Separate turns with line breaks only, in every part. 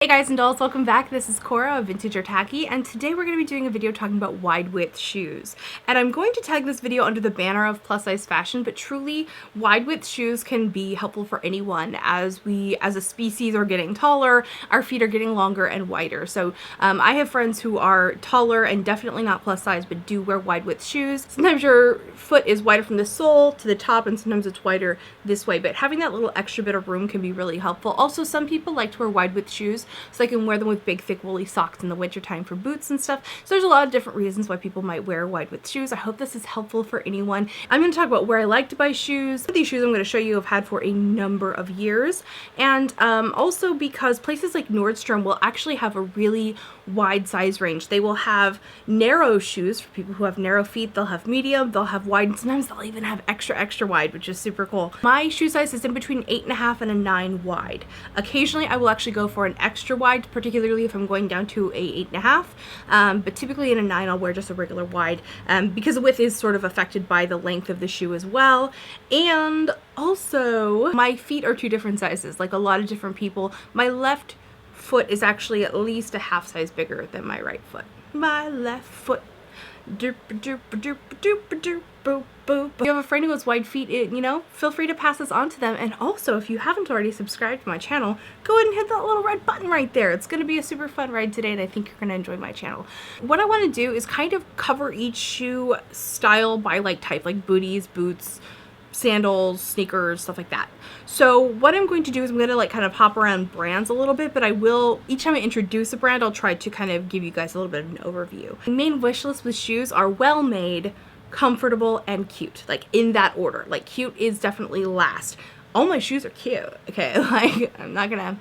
Hey guys and dolls, welcome back. This is Cora of Vintage or Tacky, and today we're going to be doing a video talking about wide width shoes. And I'm going to tag this video under the banner of plus size fashion, but truly wide width shoes can be helpful for anyone as we as a species are getting taller, our feet are getting longer and wider. So I have friends who are taller and definitely not plus size but do wear wide width shoes. Sometimes your foot is wider from the sole to the top and sometimes it's wider this way, but having that little extra bit of room can be really helpful. Also, some people like to wear wide width shoes so I can wear them with big thick woolly socks in the wintertime for boots and stuff. So there's a lot of different reasons why people might wear wide width shoes. I hope this is helpful for anyone. I'm going to talk about where I like to buy shoes. These shoes I'm going to show you I've had for a number of years, and also because places like Nordstrom will actually have a really wide size range. They will have narrow shoes for people who have narrow feet, they'll have medium, they'll have wide, and sometimes they'll even have extra wide, which is super cool. My shoe size is in between 8.5 and a 9 wide. Occasionally I will actually go for an extra wide, particularly if I'm going down to a 8.5, but typically in a 9 I'll wear just a regular wide, because the width is sort of affected by the length of the shoe as well. And also my feet are two different sizes, like a lot of different people. My left foot is actually at least a half size bigger than my right foot. My left foot. Doop doop doop doop doop boop boop. If you have a friend who has wide feet, feel free to pass this on to them. And also, if you haven't already subscribed to my channel, go ahead and hit that little red button right there. It's going to be a super fun ride today, and I think you're going to enjoy my channel. What I want to do is kind of cover each shoe style by like type, like booties, boots, sandals, sneakers, stuff like that. So what I'm going to do is I'm going to like kind of hop around brands a little bit, but I will, each time I introduce a brand, I'll try to kind of give you guys a little bit of an overview. My main wish list with shoes are well made, comfortable, and cute, like in that order. Like cute is definitely last. All my shoes are cute, okay? Like I'm not gonna,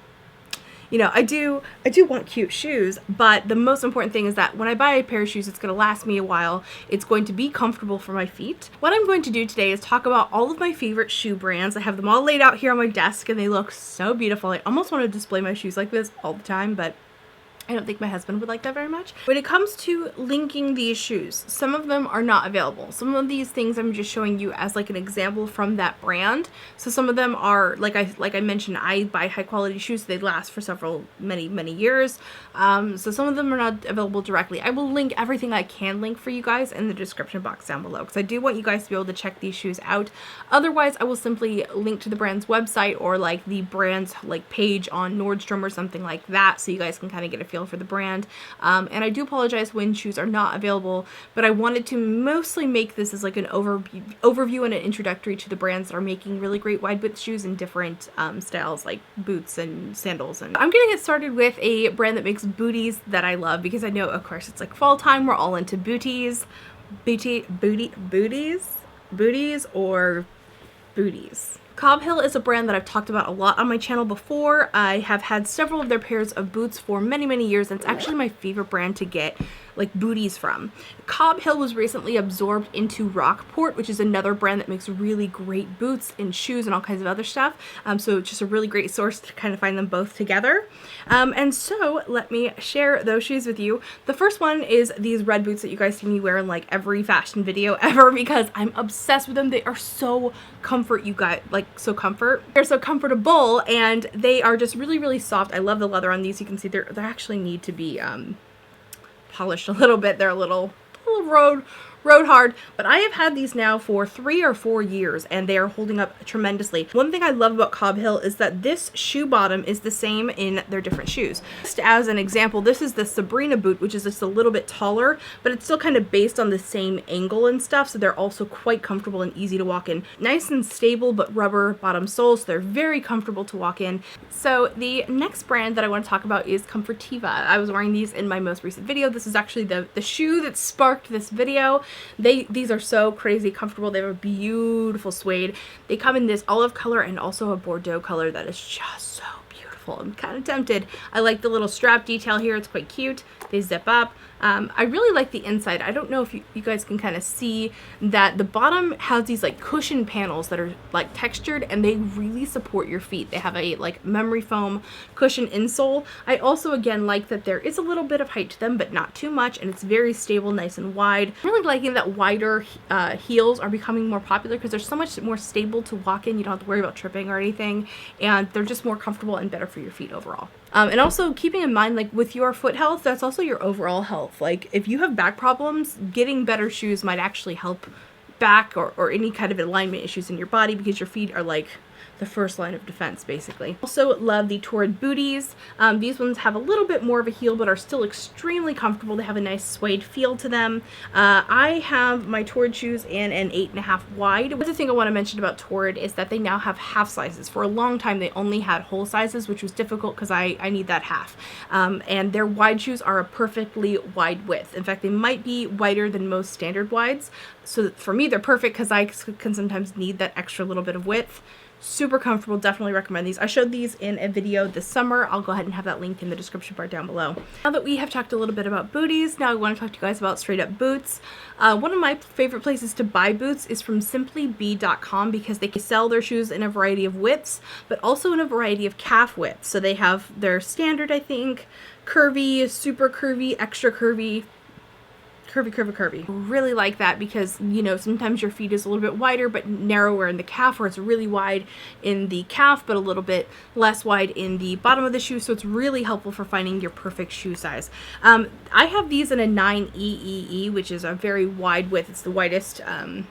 I do want cute shoes, but the most important thing is that when I buy a pair of shoes, it's going to last me a while. It's going to be comfortable for my feet. What I'm going to do today is talk about all of my favorite shoe brands. I have them all laid out here on my desk and they look so beautiful. I almost want to display my shoes like this all the time, but I don't think my husband would like that very much. When it comes to linking these shoes, some of them are not available. Some of these things I'm just showing you as like an example from that brand. So some of them are, like I mentioned, I buy high quality shoes. They last for many years. So some of them are not available directly. I will link everything I can link for you guys in the description box down below, because I do want you guys to be able to check these shoes out. Otherwise, I will simply link to the brand's website or like the brand's like page on Nordstrom or something like that, so you guys can kind of get a feel for the brand. And I do apologize when shoes are not available, but I wanted to mostly make this as like an overview and an introductory to the brands that are making really great wide width shoes in different styles, like boots and sandals. And I'm gonna get started with a brand that makes booties that I love, because I know, of course, it's like fall time, we're all into booties or booties. Cobb Hill is a brand that I've talked about a lot on my channel before. I have had several of their pairs of boots for many years, and it's actually my favorite brand to get like booties from. Cobb Hill was recently absorbed into Rockport, which is another brand that makes really great boots and shoes and all kinds of other stuff. So it's just a really great source to kind of find them both together. And so let me share those shoes with you. The first one is these red boots that you guys see me wear in like every fashion video ever, because I'm obsessed with them. They are so comfort, you guys, like so comfort. They're so comfortable, and they are just really soft. I love the leather on these. You can see they actually need to be polished a little bit. They're a little road hard, but I have had these now for 3 or 4 years and they are holding up tremendously. One thing I love about Cobb Hill is that this shoe bottom is the same in their different shoes. Just as an example, this is the Sabrina boot, which is just a little bit taller, but it's still kind of based on the same angle and stuff, so they're also quite comfortable and easy to walk in. Nice and stable, but rubber bottom soles, so they're very comfortable to walk in. So the next brand that I want to talk about is Comfortiva. I was wearing these in my most recent video. This is actually the shoe that sparked this video. These are so crazy comfortable. They have a beautiful suede. They come in this olive color and also a Bordeaux color that is just so beautiful. I'm kind of tempted. I like the little strap detail here. It's quite cute. They zip up. I really like the inside. I don't know if you guys can kind of see that the bottom has these like cushion panels that are like textured, and they really support your feet. They have a like memory foam cushion insole. I also again like that there is a little bit of height to them, but not too much, and it's very stable, nice and wide. I'm really liking that wider heels are becoming more popular because they're so much more stable to walk in. You don't have to worry about tripping or anything, and they're just more comfortable and better for for your feet overall. And also keeping in mind, like with your foot health, that's also your overall health. Like if you have back problems, getting better shoes might actually help back or any kind of alignment issues in your body, because your feet are like the first line of defense, basically. Also love the Torrid booties. These ones have a little bit more of a heel, but are still extremely comfortable. They have a nice suede feel to them. I have my Torrid shoes in an 8.5 wide. Another thing I want to mention about Torrid is that they now have half sizes. For a long time, they only had whole sizes, which was difficult because I need that half. And their wide shoes are a perfectly wide width. In fact, they might be wider than most standard wides. So for me, they're perfect because I can sometimes need that extra little bit of width. Super comfortable, definitely recommend these. I showed these in a video this summer. I'll go ahead and have that link in the description bar down below. Now that we have talked a little bit about booties, now I want to talk to you guys about straight up boots. One of my favorite places to buy boots is from simplybee.com, because they sell their shoes in a variety of widths, but also in a variety of calf widths. So they have their standard, I think, curvy, super curvy, extra curvy, curvy. Really like that because, you know, sometimes your feet is a little bit wider but narrower in the calf, or it's really wide in the calf but a little bit less wide in the bottom of the shoe. So it's really helpful for finding your perfect shoe size. I have these in a 9EEE, which is a very wide width. It's the widest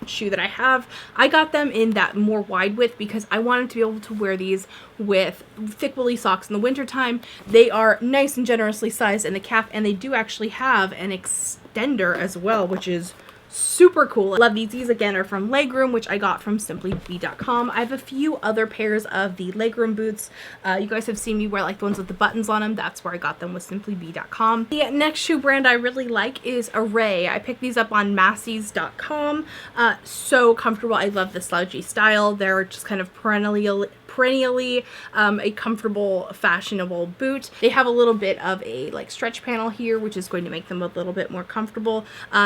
shoe that I have. I got them in that more wide width because I wanted to be able to wear these with thick woolly socks in the wintertime. They are nice and generously sized in the calf, and they do actually have an extender as well, which is super cool. I love these. These again are from Legroom, which I got from simplybee.com. I have a few other pairs of the Legroom boots. You guys have seen me wear like the ones with the buttons on them. That's where I got them, with simplybee.com. The next shoe brand I really like is Array. I picked these up on Macy's.com. So comfortable. I love the slouchy style. They're just kind of perennially a comfortable, fashionable boot. They have a little bit of a like stretch panel here, which is going to make them a little bit more comfortable.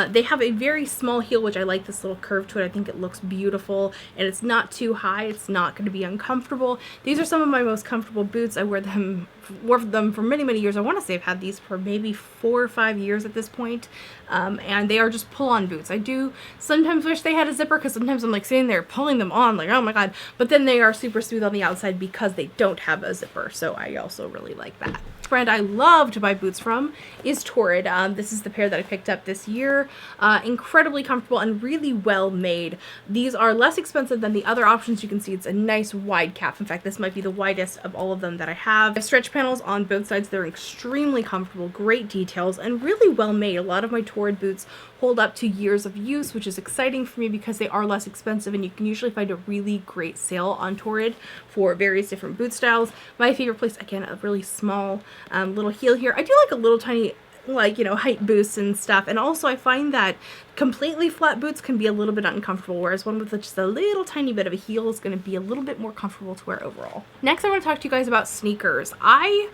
They have a very small heel, which I like this little curve to it. I think it looks beautiful, and it's not too high. It's not going to be uncomfortable. These are some of my most comfortable boots. I wore them for many years. I want to say I've had these for maybe 4 or 5 years at this point. And they are just pull-on boots. I do sometimes wish they had a zipper, because sometimes I'm like sitting there pulling them on like, oh my god, but then they are super smooth on the outside because they don't have a zipper. So I also really like that. Brand I love to buy boots from is Torrid. This is the pair that I picked up this year. Incredibly comfortable and really well made. These are less expensive than the other options. You can see it's a nice wide calf. In fact, this might be the widest of all of them that I have. I have stretch panels on both sides. They're extremely comfortable, great details, and really well made. A lot of my Torrid boots hold up to years of use, which is exciting for me because they are less expensive, and you can usually find a really great sale on Torrid for various different boot styles. My favorite place, again, a really small little heel here. I do like a little tiny, like, you know, height boosts and stuff, and also I find that completely flat boots can be a little bit uncomfortable, whereas one with just a little tiny bit of a heel is going to be a little bit more comfortable to wear overall. Next, I want to talk to you guys about sneakers. I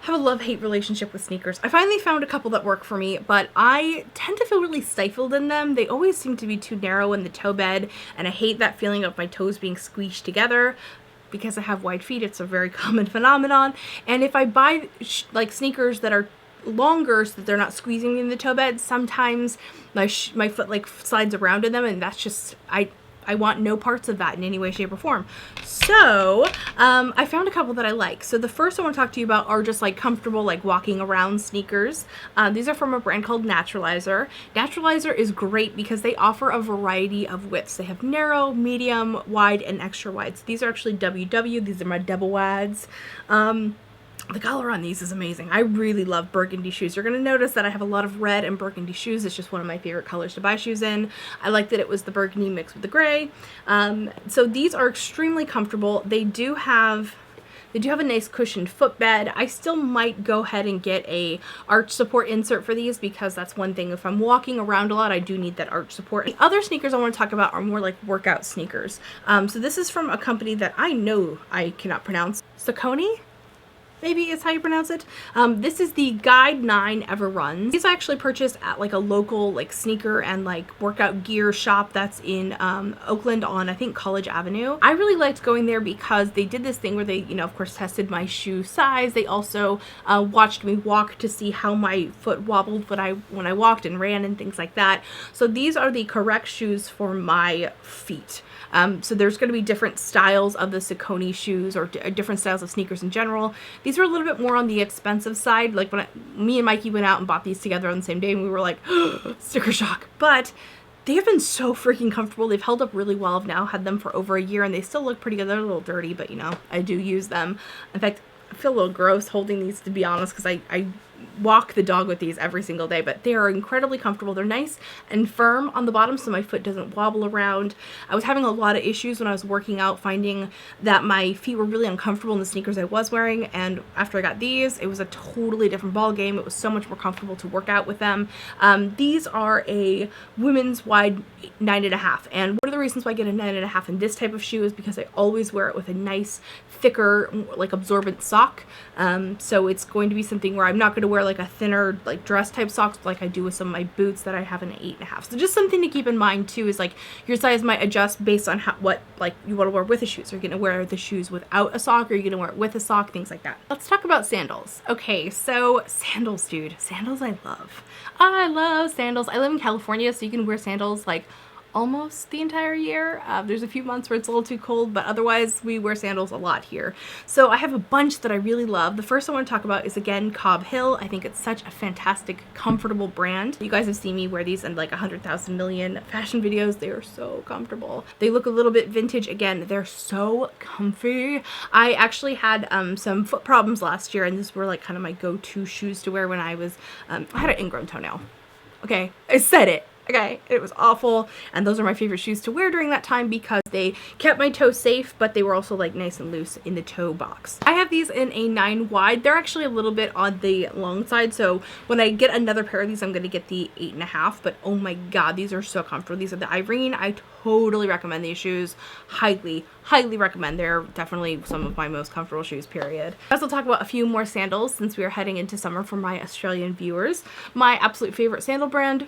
have a love-hate relationship with sneakers. I finally found a couple that work for me, but I tend to feel really stifled in them. They always seem to be too narrow in the toe bed, and I hate that feeling of my toes being squeezed together. Because I have wide feet, it's a very common phenomenon. And if I buy like sneakers that are longer so that they're not squeezing me in the toe bed, sometimes my foot like slides around in them, and that's just, I want no parts of that in any way, shape, or form. So I found a couple that I like. So the first I want to talk to you about are just like comfortable, like walking around sneakers. These are from a brand called Naturalizer. Naturalizer is great because they offer a variety of widths. They have narrow, medium, wide, and extra wide. So these are actually WW. These are my double wides. The color on these is amazing. I really love burgundy shoes. You're going to notice that I have a lot of red and burgundy shoes. It's just one of my favorite colors to buy shoes in. I like that it was the burgundy mixed with the gray. So these are extremely comfortable. They do have a nice cushioned footbed. I still might go ahead and get a arch support insert for these, because that's one thing. If I'm walking around a lot, I do need that arch support. The other sneakers I want to talk about are more like workout sneakers. So this is from a company that I know I cannot pronounce. Saucony? maybe is how you pronounce it. This is the Guide 9 Ever Runs. These I actually purchased at like a local like sneaker and like workout gear shop that's in Oakland on I think College Avenue. I really liked going there because they did this thing where they, you know, of course tested my shoe size. They also watched me walk to see how my foot wobbled when I walked and ran and things like that. So these are the correct shoes for my feet. So there's going to be different styles of the Saucony shoes or different styles of sneakers in general. These were a little bit more on the expensive side. Like when me and Mikey went out and bought these together on the same day, and we were like, sticker shock. But they have been so freaking comfortable. They've held up really well. I've now had them for over a year and they still look pretty good. They're a little dirty, but you know, I do use them. In fact, I feel a little gross holding these, to be honest, because I walk the dog with these every single day, but they are incredibly comfortable. They're nice and firm on the bottom so my foot doesn't wobble around. I was having a lot of issues when I was working out, finding that my feet were really uncomfortable in the sneakers I was wearing, and after I got these, it was a totally different ball game. It was so much more comfortable to work out with them. These are a women's wide 9.5, and one of the reasons why I get a 9.5 in this type of shoe is because I always wear it with a nice thicker like absorbent sock. So it's going to be something where I'm not going to wear like a thinner like dress type socks like I do with some of my boots that I have an 8.5. So just something to keep in mind too is like your size might adjust based on what like you want to wear with the shoes. Are you going to wear the shoes without a sock, or are you going to wear it with a sock, things like that. Let's talk about sandals. Okay, so sandals, dude. Sandals I love. I love sandals. I live in California, so you can wear sandals like almost the entire year. There's a few months where it's a little too cold, but otherwise we wear sandals a lot here. So I have a bunch that I really love. The first I want to talk about is again Cobb Hill. I think it's such a fantastic, comfortable brand. You guys have seen me wear these in like 100,000 million fashion videos. They are so comfortable. They look a little bit vintage. Again, they're so comfy. I actually had some foot problems last year, and these were like kind of my go-to shoes to wear when I was, I had an ingrown toenail. Okay, I said it. Okay, it was awful, and those are my favorite shoes to wear during that time because they kept my toe safe, but they were also like nice and loose in the toe box. I have these in a 9 wide. They're actually a little bit on the long side, so when I get another pair of these, I'm going to get the 8.5, but oh my god, these are so comfortable. These are the Irene. I totally recommend these shoes. Highly recommend. They're definitely some of my most comfortable shoes, period. I also talk about a few more sandals since we are heading into summer for my Australian viewers. My absolute favorite sandal brand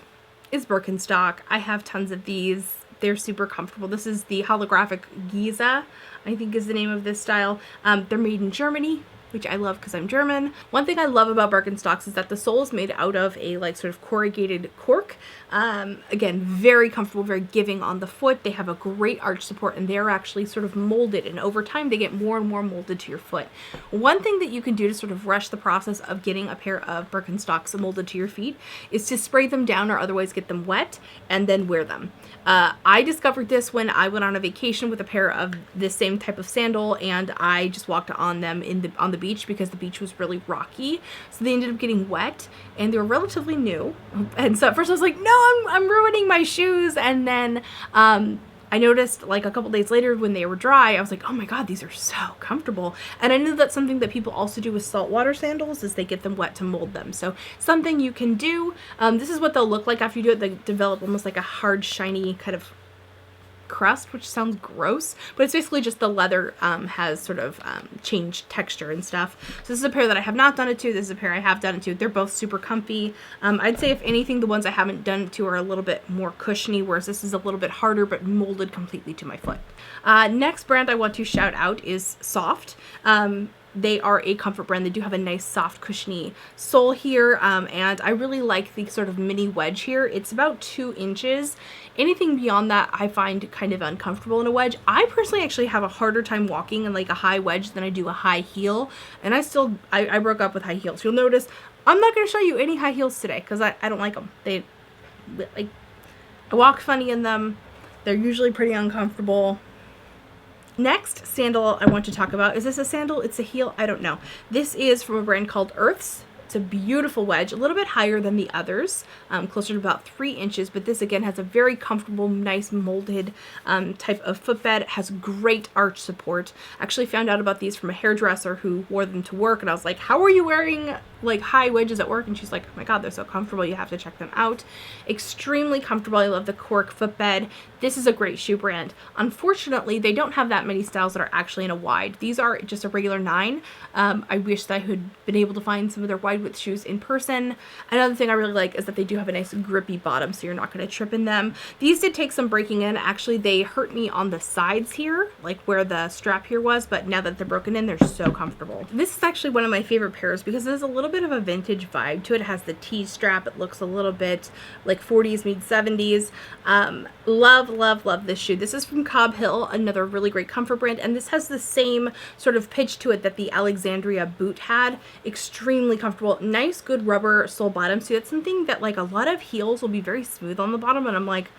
is Birkenstock. I have tons of these. They're super comfortable. This is the holographic Giza, I think is the name of this style. They're made in Germany, which I love because I'm German. One thing I love about Birkenstocks is that the sole is made out of a like sort of corrugated cork. Again, very comfortable, very giving on the foot. They have a great arch support, and they're actually sort of molded, and over time they get more and more molded to your foot. One thing that you can do to sort of rush the process of getting a pair of Birkenstocks molded to your feet is to spray them down or otherwise get them wet and then wear them. I discovered this when I went on a vacation with a pair of this same type of sandal, and I just walked on them on the beach because the beach was really rocky. So they ended up getting wet, and they were relatively new. And so at first I was like, no, I'm ruining my shoes. And then I noticed like a couple days later when they were dry, I was like, oh my god, these are so comfortable. And I knew that's something that people also do with saltwater sandals, is they get them wet to mold them. So something you can do. This is what they'll look like after you do it. They develop almost like a hard, shiny kind of crust, which sounds gross, but it's basically just the leather has sort of changed texture and stuff. So this is a pair that I have not done it to. This is a pair I have done it to. They're both super comfy. I'd say if anything, the ones I haven't done it to are a little bit more cushiony, whereas this is a little bit harder but molded completely to my foot. Next brand I want to shout out is Soft. They are a comfort brand. They do have a nice soft cushiony sole here, and I really like the sort of mini wedge here. It's about 2 inches. Anything beyond that I find kind of uncomfortable in a wedge. I personally actually have a harder time walking in like a high wedge than I do a high heel, and I broke up with high heels. You'll notice I'm not going to show you any high heels today because I don't like them. I walk funny in them. They're usually pretty uncomfortable. Next sandal I want to talk about, is this a sandal? It's a heel? I don't know. This is from a brand called Earths. It's a beautiful wedge, a little bit higher than the others, closer to about 3 inches, but this again has a very comfortable, nice molded type of footbed. It has great arch support. I actually found out about these from a hairdresser who wore them to work, and I was like, how are you wearing like high wedges at work, and she's like, oh my god, they're so comfortable, you have to check them out. Extremely comfortable. I love the cork footbed. This is a great shoe brand. Unfortunately, they don't have that many styles that are actually in a wide. These are just a regular 9. I wish that I had been able to find some of their wide width shoes in person. Another thing I really like is that they do have a nice grippy bottom, so you're not going to trip in them. These did take some breaking in. Actually, they hurt me on the sides here, like where the strap here was, but now that they're broken in, they're so comfortable. This is actually one of my favorite pairs because it has a little bit of a vintage vibe to it. It has the T strap. It looks a little bit like 40s meets 70s. Love, love, love this shoe. This is from Cobb Hill, another really great comfort brand, and this has the same sort of pitch to it that the Alexandria boot had. Extremely comfortable. Nice, good rubber sole bottom. So that's something that like a lot of heels will be very smooth on the bottom, and I'm like,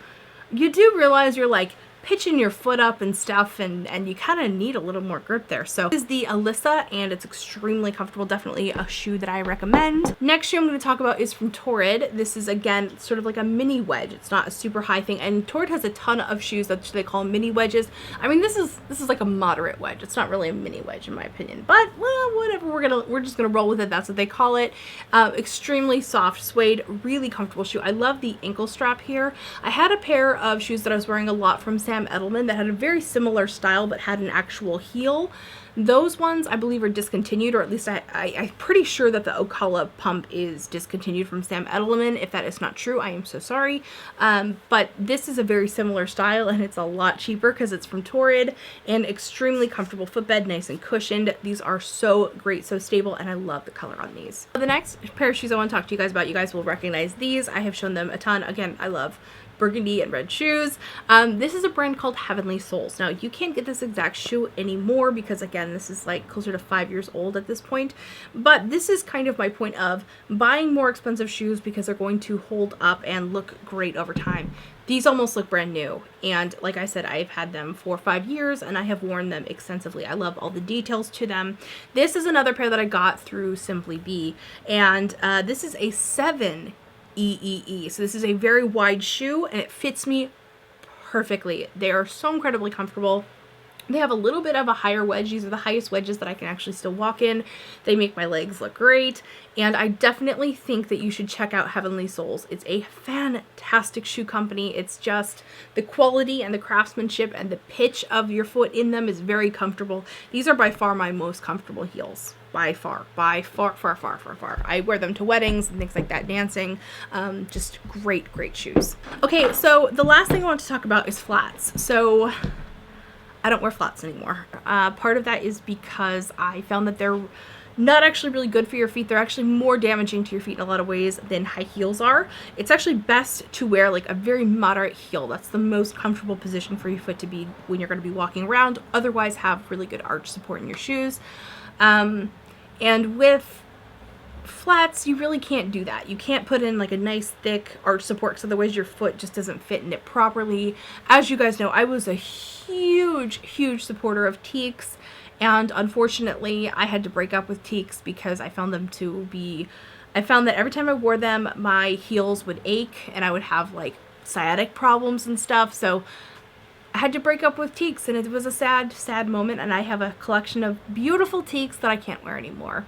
you do realize you're like pitching your foot up and stuff, and you kind of need a little more grip there. So this is the Alyssa, and it's extremely comfortable. Definitely a shoe that I recommend. Next shoe I'm going to talk about is from Torrid. This is again sort of like a mini wedge. It's not a super high thing, and Torrid has a ton of shoes that they call mini wedges. I mean, this is like a moderate wedge. It's not really a mini wedge in my opinion, but well, whatever. We're just gonna roll with it. That's what they call it. Extremely soft suede, really comfortable shoe. I love the ankle strap here. I had a pair of shoes that I was wearing a lot from Sam Edelman that had a very similar style but had an actual heel. Those ones I believe are discontinued, or at least I'm pretty sure that the Ocala pump is discontinued from Sam Edelman. If that is not true, I am so sorry. But this is a very similar style, and it's a lot cheaper because it's from Torrid, and extremely comfortable footbed, nice and cushioned. These are so great, so stable, and I love the color on these. The next pair of shoes I want to talk to you guys about, you guys will recognize these. I have shown them a ton. Again, I love burgundy and red shoes. This is a brand called Heavenly Soles. Now, you can't get this exact shoe anymore because, again, this is like closer to 5 years old at this point. But this is kind of my point of buying more expensive shoes because they're going to hold up and look great over time. These almost look brand new, and like I said, I've had them for 5 years and I have worn them extensively. I love all the details to them. This is another pair that I got through Simply Be, and this is a 7 EEE. So this is a very wide shoe, and it fits me perfectly. They are so incredibly comfortable. They have a little bit of a higher wedge. These are the highest wedges that I can actually still walk in. They make my legs look great, and I definitely think that you should check out Heavenly Soles. It's a fantastic shoe company. It's just the quality and the craftsmanship and the pitch of your foot in them is very comfortable. These are by far my most comfortable heels. By far. I wear them to weddings and things like that, dancing. Just great, great shoes. Okay, so the last thing I want to talk about is flats. So I don't wear flats anymore. Part of that is because I found that they're not actually really good for your feet. They're actually more damaging to your feet in a lot of ways than high heels are. It's actually best to wear like a very moderate heel. That's the most comfortable position for your foot to be when you're going to be walking around. Otherwise, have really good arch support in your shoes. And with flats, you really can't do that. You can't put in like a nice thick arch support because otherwise your foot just doesn't fit in it properly. As you guys know, I was a huge supporter of Teaks, and unfortunately I had to break up with Teaks because I found that every time I wore them, my heels would ache and I would have like sciatic problems and stuff. So I had to break up with Teaks, and it was a sad moment, and I have a collection of beautiful Teaks that I can't wear anymore.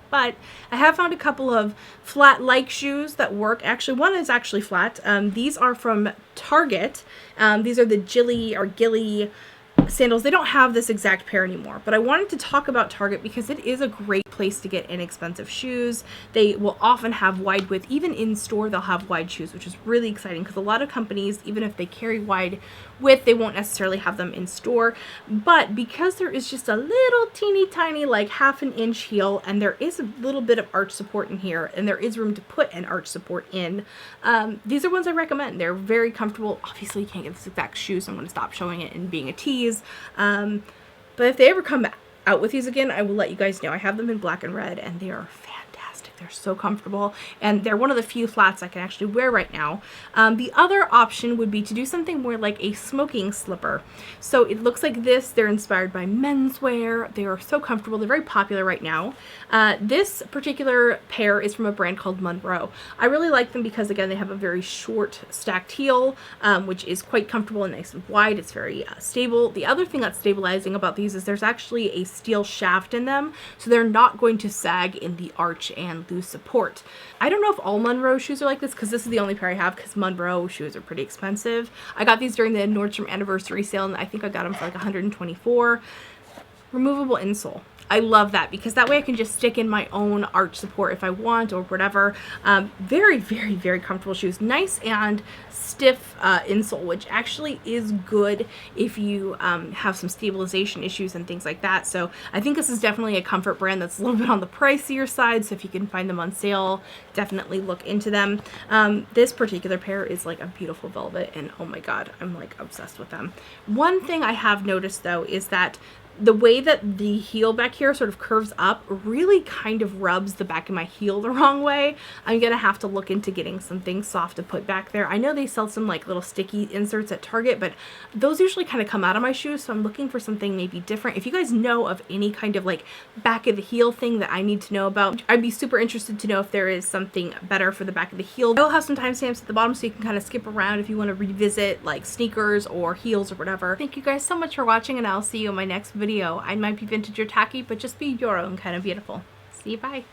But I have found a couple of flat-like shoes that work. Actually, one is actually flat. These are from Target. These are the Gilly sandals. They don't have this exact pair anymore, but I wanted to talk about Target because it is a great place to get inexpensive shoes. They will often have wide width. Even in store, they'll have wide shoes, which is really exciting because a lot of companies, even if they carry wide width, they won't necessarily have them in store. But because there is just a little teeny tiny like half an inch heel, and there is a little bit of arch support in here, and there is room to put an arch support in, these are ones I recommend. They're very comfortable. Obviously you can't get this exact shoe, so I'm going to stop showing it and being a tease. But if they ever come out with these again, I will let you guys know. I have them in black and red, and they are fantastic. They're so comfortable, and they're one of the few flats I can actually wear right now. The other option would be to do something more like a smoking slipper. So it looks like this. They're inspired by menswear. They are so comfortable. They're very popular right now. This particular pair is from a brand called Monroe. I really like them because, again, they have a very short stacked heel, which is quite comfortable and nice and wide. It's very stable. The other thing that's stabilizing about these is there's actually a steel shaft in them, so they're not going to sag in the arch and lose support. I don't know if all Monroe shoes are like this because this is the only pair I have because Monroe shoes are pretty expensive. I got these during the Nordstrom anniversary sale and I think I got them for like $124. Removable insole. I love that because that way I can just stick in my own arch support if I want or whatever. Very, very, very comfortable shoes. Nice and stiff insole, which actually is good if you have some stabilization issues and things like that. So I think this is definitely a comfort brand that's a little bit on the pricier side. So if you can find them on sale, definitely look into them. This particular pair is like a beautiful velvet and oh my God, I'm like obsessed with them. One thing I have noticed though is that the way that the heel back here sort of curves up really kind of rubs the back of my heel the wrong way. I'm gonna have to look into getting something soft to put back there. I know they sell some like little sticky inserts at Target, but those usually kind of come out of my shoes, so I'm looking for something maybe different. If you guys know of any kind of like back of the heel thing that I need to know about, I'd be super interested to know if there is something better for the back of the heel. I will have some timestamps at the bottom so you can kind of skip around if you want to revisit like sneakers or heels or whatever. Thank you guys so much for watching and I'll see you in my next video. I might be vintage or tacky, but just be your own kind of beautiful. See you, bye.